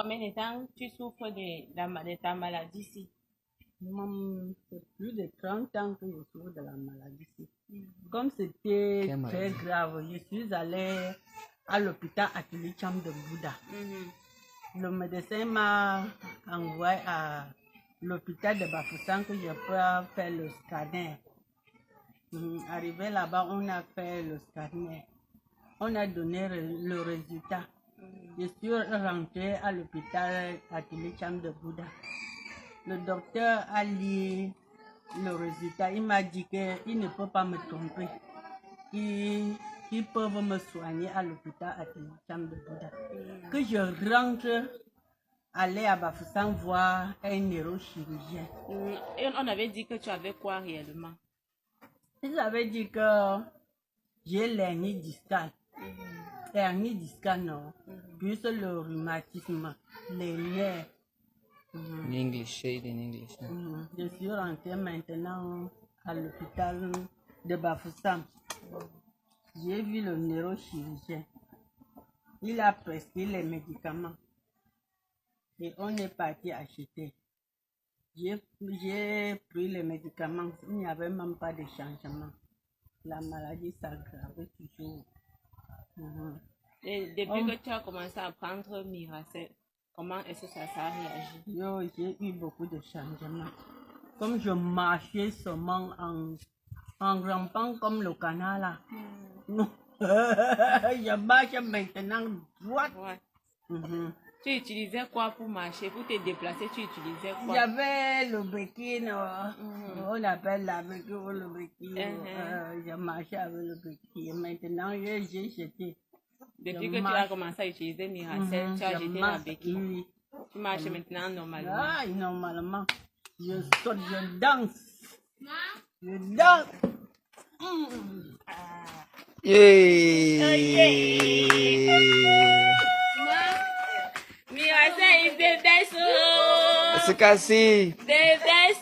combien de temps tu souffres de ta maladie ici? C'est plus de 30 ans que je souffre de la maladie ici. Comme c'était très grave, je suis allée à l'hôpital Atelier Chambre de Bouddha. Le médecin m'a envoyé à l'hôpital de Bafoussam que je peux faire le scanner. Arrivé là-bas, on a fait le scanner. On a donné le résultat. Je suis rentrée à l'hôpital Atelier Chambre de Bouddha. Le docteur a lu le résultat. Il m'a dit qu'il ne peut pas me tromper. Qu'ils peuvent me soigner à l'hôpital Atelier Chambre de Bouddha. Que je rentre, aller à Bafoussam voir un neurochirurgien. Et on avait dit que tu avais quoi réellement? Ils avaient dit que j'ai l'hernie discale. L'hernie discale, non. Plus le rhumatisme, les nerfs. In English, say it in English. Je suis rentrée maintenant à l'hôpital de Bafoussam. J'ai vu le neurochirurgien. Il a prescrit les médicaments. Et on est parti acheter. J'ai pris les médicaments. Il n'y avait même pas de changement. La maladie s'aggravait toujours. Et depuis que tu as commencé à prendre Miracel, comment est-ce que ça a réagi? J'ai eu beaucoup de changements. Comme je marchais seulement en rampant comme le canard là. Je marche maintenant droite. Tu utilisais quoi pour marcher, pour te déplacer? Tu utilisais quoi? J'avais le béquille, on appelle la béquille ou le béquille. Je marchais avec le béquille. Maintenant, j'ai jeté. Depuis que tu as commencé à utiliser Miracel, tu as jeté la béquille. Oui. Tu marches maintenant normalement. Ah, normalement. Je saute, je danse. Je danse. Miracel is the best. Sekasi.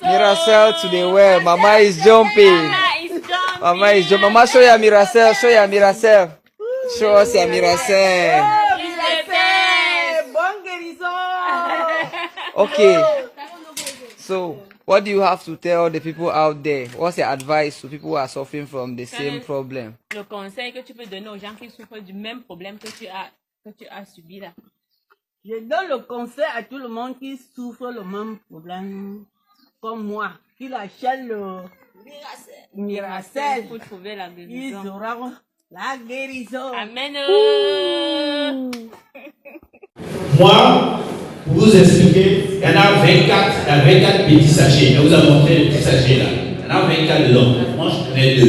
Miracel to the well. Mama is jumping. Mama is jumping. Mama, show ya Miracel. Show ya Miracel. Show us ya Miracel. Bon guérison. Okay. So, what do you have to tell the people out there? What's your advice to people who are suffering from the same problem? Le conseil que tu peux donner aux gens qui souffrent du même problème que tu as subi là. Je donne le conseil à tout le monde qui souffre le même problème comme moi, qui achète le Miracel pour trouver la guérison. Ils auront la guérison. Amen. Moi, pour vous expliquer, il y en a 24 petits sachets. Je vous ai montré les petits sachets là. Il y en a 24 dedans. Moi, je prenais 2.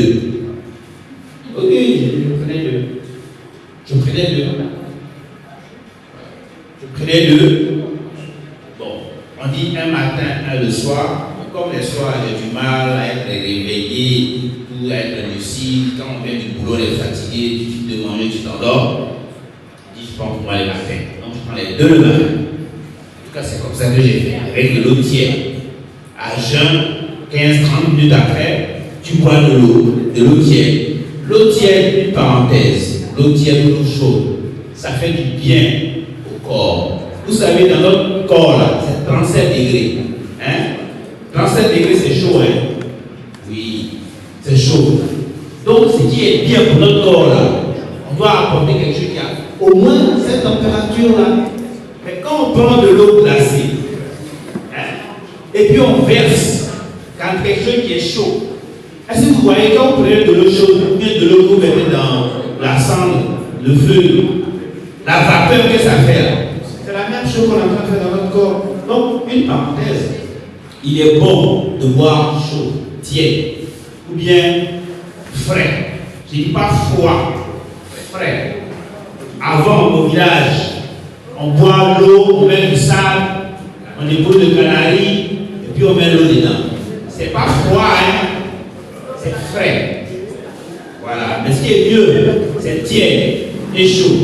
Ok, je prenais 2. Je prenais 2. Bon, on dit un matin, un le soir. Comme les soirs, j'ai du mal à être réveillé, pour être lucide. Quand on vient du boulot, on est fatigué, tu finis de manger, tu t'endors. Je dis, je prends pour moi les matins. Donc, je prends les 2 le matin. En tout cas, c'est comme ça que j'ai fait. Avec de l'eau tiède. À jeun, 15-30 minutes après, tu bois de l'eau tiède. L'eau tiède, une parenthèse. L'eau tiède ou l'eau chaude, ça fait du bien au corps. Vous savez, dans notre corps, là, c'est 37 degrés. Hein? 37 degrés, c'est chaud, hein? Oui, c'est chaud. Donc, ce qui est bien pour notre corps, là, on doit apporter quelque chose qui a au moins cette température-là. Mais quand on prend de l'eau glacée, hein, et puis on verse quand quelque chose qui est chaud, est-ce que vous voyez quand vous prenez de l'eau chaude, ou bien de l'eau que vous mettez dans la cendre, le feu, la vapeur que ça fait là, c'est la même chose qu'on est en train de faire dans notre corps. Donc, une parenthèse, il est bon de boire chaud, tiède, ou bien frais. Je ne dis pas froid, frais. Avant, au village, on boit l'eau, on met du sable, on dépose le canari, et puis on met l'eau dedans. C'est pas froid, hein? C'est frais. Voilà. Mais ce qui est mieux, c'est tiède et chaud.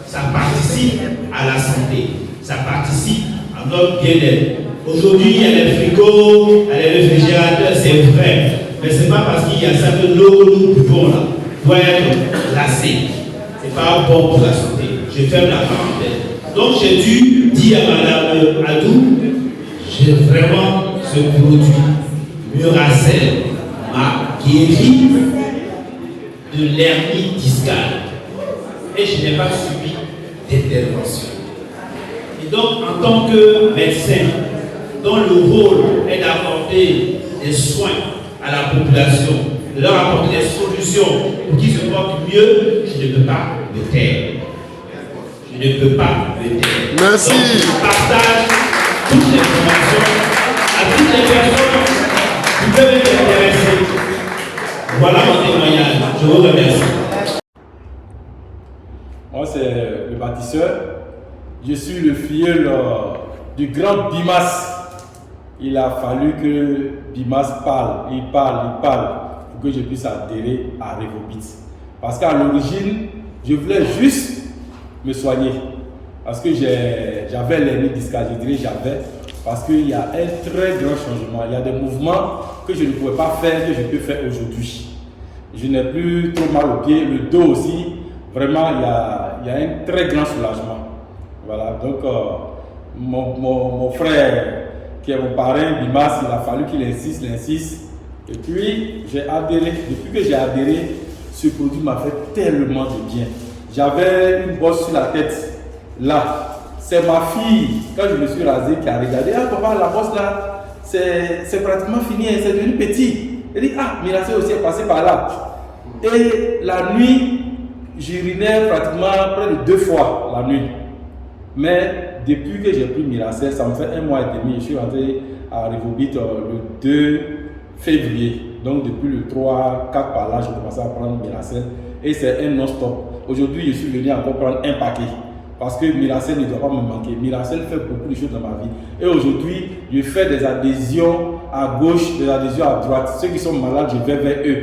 Ça participe à la santé. Ça participe à notre bien-être. Aujourd'hui, il y a les frigos, il y a les réfrigérateurs, c'est vrai. Mais ce n'est pas parce qu'il y a ça que l'eau que nous buvons là doit être glacée. Ce n'est pas bon pour la santé. Je ferme la parenthèse. Donc j'ai dû dis à Madame Adou, j'ai vraiment ce produit, Muracel, m'a guéri de l'hernie discale. Et je n'ai pas subi d'intervention. Et donc, en tant que médecin, dont le rôle est d'apporter des soins à la population, de leur apporter des solutions pour qu'ils se portent mieux, je ne peux pas me taire. Je ne peux pas me taire. Merci. Donc, je partage toutes les informations à toutes les personnes qui peuvent être intéressées. Voilà mon témoignage. Je vous remercie. Moi, c'est le bâtisseur. Je suis le filleul du grand Bimas. Il a fallu que Bimas parle, il parle pour que je puisse adhérer à Revobit. Parce qu'à l'origine, je voulais juste me soigner. Parce que j'avais l'hernie discale, je dirais j'avais. Parce qu'il y a un très grand changement. Il y a des mouvements que je ne pouvais pas faire, que je peux faire aujourd'hui. Je n'ai plus trop mal aux pieds, le dos aussi. Vraiment, il y a un très grand soulagement. Voilà, donc mon frère, qui est mon parrain, Bimas, il a fallu qu'il insiste. Et puis, j'ai adhéré. Depuis que j'ai adhéré, ce produit m'a fait tellement de bien. J'avais une bosse sur la tête, là. C'est ma fille, quand je me suis rasé, qui a regardé. Ah, papa, la bosse là, c'est pratiquement fini, c'est devenu petit. Elle dit, ah, Miracel aussi est passé par là. Et la nuit, j'urinais pratiquement près de 2 fois la nuit. Mais depuis que j'ai pris Miracel, ça me fait 1 mois et demi. Je suis rentré à Revobit le 2 février. Donc depuis le 3, 4 par là, j'ai commencé à prendre Miracel. Et c'est un non-stop. Aujourd'hui, je suis venu encore prendre un paquet. Parce que Miracel ne doit pas me manquer. Miracel fait beaucoup de choses dans ma vie. Et aujourd'hui, je fais des adhésions à gauche, des adhésions à droite. Ceux qui sont malades, je vais vers eux.